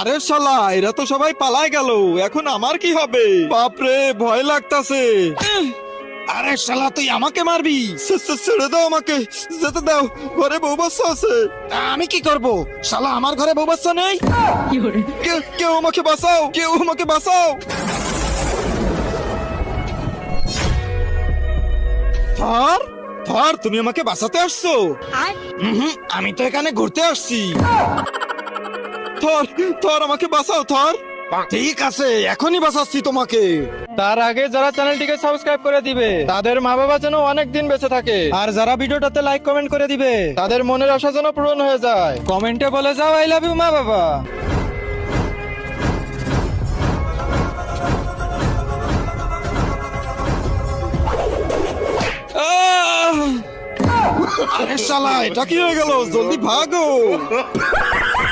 আরে শালা, এরা তো সবাই পালায় গেল, এখন আমার কি হবে? বাপরে, ভয় লাগতাছে। আরে শালা, তুই আমাকে মারবি? ছেড়ে দাও আমাকে, যেতে দাও, ঘরে বউ বাচ্চা আছে। আমি কি করব? শালা, আমার ঘরে বউ বাচ্চা নেই। কেউ আমাকে বাঁচাও, কেউ আমাকে বাঁচাও। থর, থর, তুমি আমাকে বাঁচাতে আসছো? আমি তো এখানে ঘুরতে আসছি। থর, থর, আমাকে বাঁচাও থর। ঠিক আছে, এখনই বাঁচাচ্ছি তোমাকে। তার আগে যারা চ্যানেলটিকে সাবস্ক্রাইব করে দিবে তাদের মা বাবা যেন অনেক দিন বেঁচে থাকে, আর যারা ভিডিওটাতে লাইক কমেন্ট করে দিবে তাদের মনের আশা যেন পূরণ হয়ে যায়। কমেন্টে বলে যাও আই লাভ ইউ মা বাবা। আরে শালা, এটা কি হয়ে গেল? জলদি ভাগো।